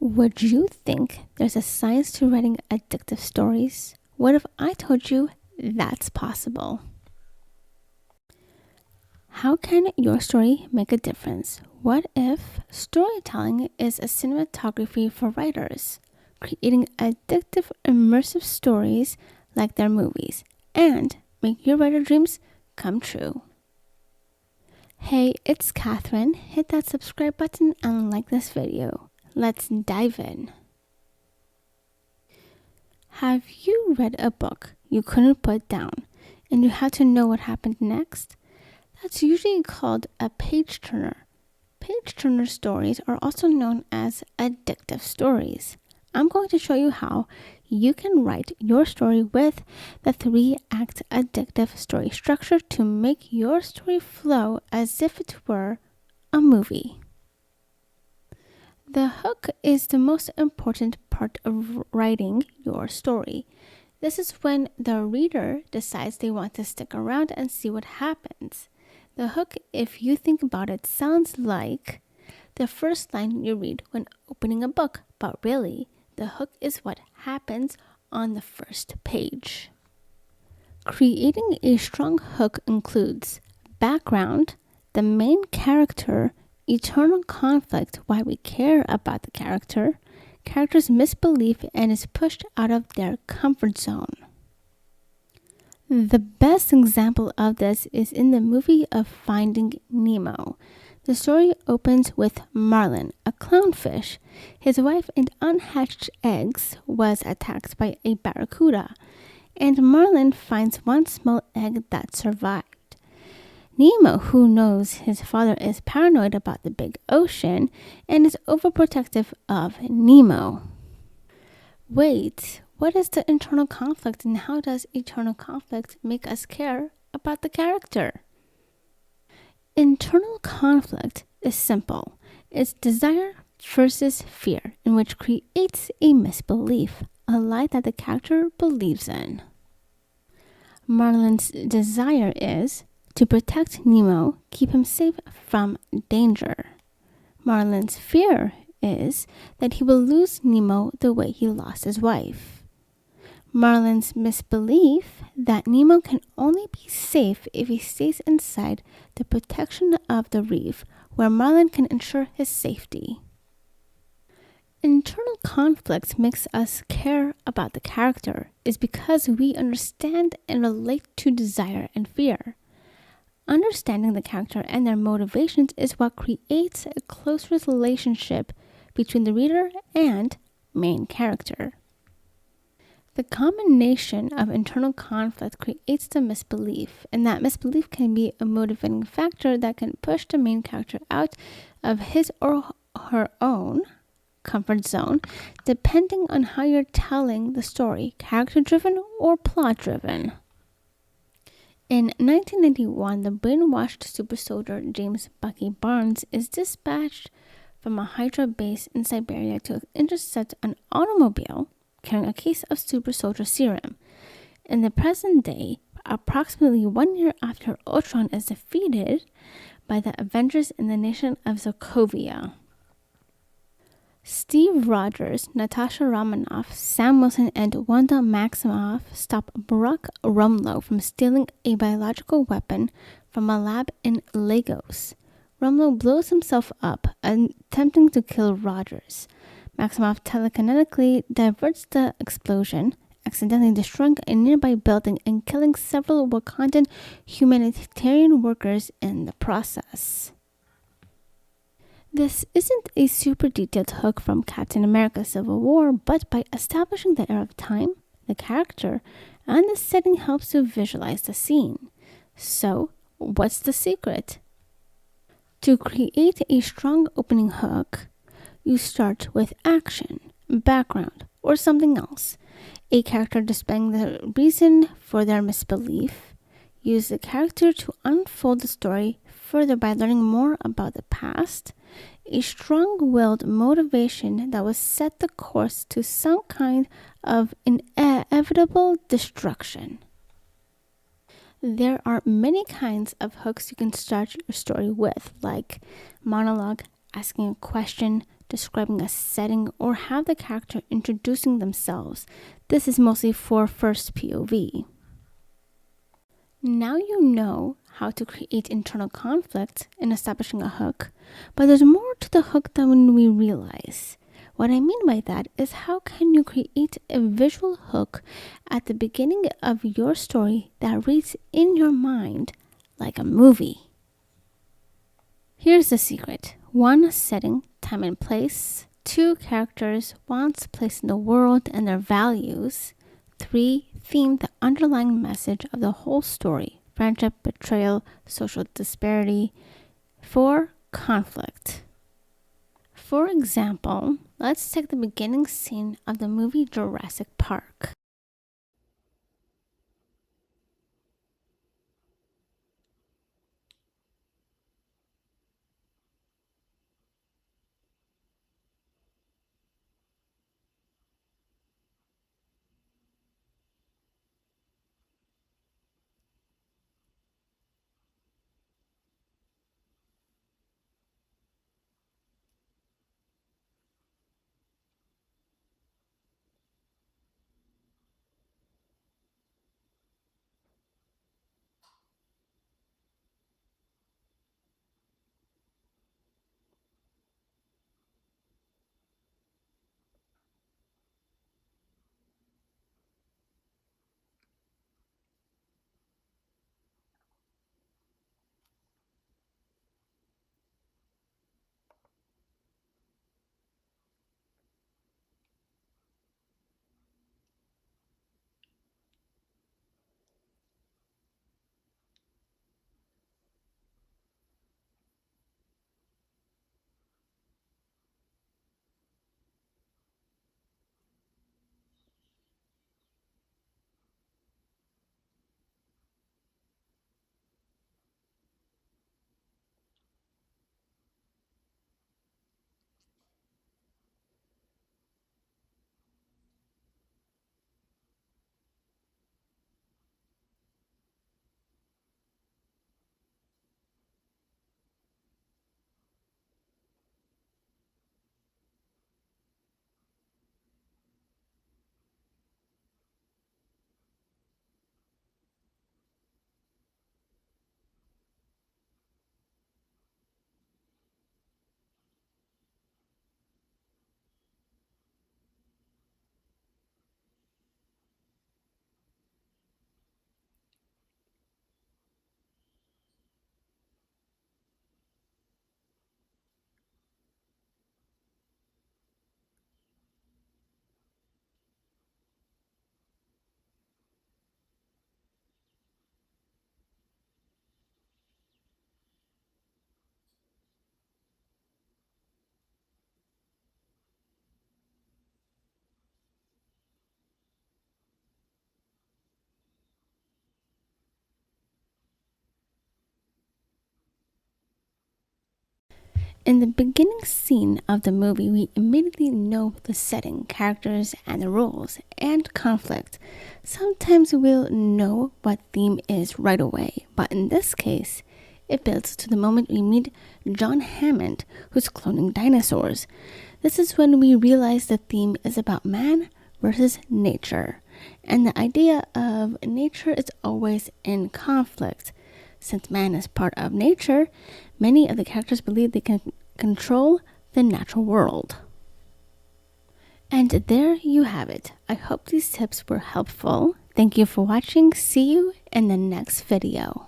Would you think there's a science to writing addictive stories? What if I told you that's possible? How can your story make a difference? What if storytelling is a cinematography for writers, creating addictive, immersive stories like their movies, and make your writer dreams come true? Hey, it's Catherine. Hit that subscribe button and like this video. Let's dive in. Have you read a book you couldn't put down and you had to know what happened next? That's usually called a page turner. Page turner stories are also known as addictive stories. I'm going to show you how you can write your story with the 3-act addictive story structure to make your story flow as if it were a movie. The hook is the most important part of writing your story. This is when the reader decides they want to stick around and see what happens. The hook, if you think about it, sounds like the first line you read when opening a book, but really, the hook is what happens on the first page. Creating a strong hook includes background, the main character, eternal conflict, why we care about the character's misbelief and is pushed out of their comfort zone. The best example of this is in the movie of Finding Nemo. The story opens with Marlin, a clownfish. His wife and unhatched eggs was attacked by a barracuda, and Marlin finds one small egg that survived. Nemo, who knows his father is paranoid about the big ocean and is overprotective of Nemo. Wait, what is the internal conflict and how does internal conflict make us care about the character? Internal conflict is simple. It's desire versus fear, in which creates a misbelief, a lie that the character believes in. Marlin's desire is to protect Nemo, keep him safe from danger. Marlin's fear is that he will lose Nemo the way he lost his wife. Marlin's misbelief that Nemo can only be safe if he stays inside the protection of the reef, where Marlin can ensure his safety. Internal conflict makes us care about the character is because we understand and relate to desire and fear. Understanding the character and their motivations is what creates a close relationship between the reader and main character. The combination of internal conflict creates the misbelief, and that misbelief can be a motivating factor that can push the main character out of his or her own comfort zone, depending on how you're telling the story, character-driven or plot-driven. In 1991, the brainwashed super soldier James Bucky Barnes is dispatched from a Hydra base in Siberia to intercept an automobile carrying a case of super soldier serum. In the present day, approximately 1 year after Ultron is defeated by the Avengers in the nation of Sokovia. Steve Rogers, Natasha Romanoff, Sam Wilson, and Wanda Maximoff stop Barack Rumlow from stealing a biological weapon from a lab in Lagos. Rumlow blows himself up, attempting to kill Rogers. Maximoff telekinetically diverts the explosion, accidentally destroying a nearby building and killing several Wakandan humanitarian workers in the process. This isn't a super detailed hook from Captain America Civil War, but by establishing the era of time, the character, and the setting helps to visualize the scene. So, what's the secret? To create a strong opening hook, you start with action, background, or something else. A character displaying the reason for their misbelief. Use the character to unfold the story further by learning more about the past. A strong-willed motivation that will set the course to some kind of inevitable destruction. There are many kinds of hooks you can start your story with, like monologue, asking a question, describing a setting, or have the character introducing themselves. This is mostly for first POV. Now you know how to create internal conflict in establishing a hook, but there's more to the hook than we realize. What I mean by that is, how can you create a visual hook at the beginning of your story that reads in your mind like a movie? Here's the secret. 1. Setting, time and place. 2. Characters, wants, place in the world, and their values. 3. Theme, the underlying message of the whole story. Friendship, betrayal, social disparity. 4. Conflict. For example, let's take the beginning scene of the movie Jurassic Park. In the beginning scene of the movie, we immediately know the setting, characters, and the rules, and conflict. Sometimes we'll know what theme is right away, but in this case, it builds to the moment we meet John Hammond, who's cloning dinosaurs. This is when we realize the theme is about man versus nature, and the idea of nature is always in conflict. Since man is part of nature, many of the characters believe they can control the natural world. And there you have it. I hope these tips were helpful. Thank you for watching. See you in the next video.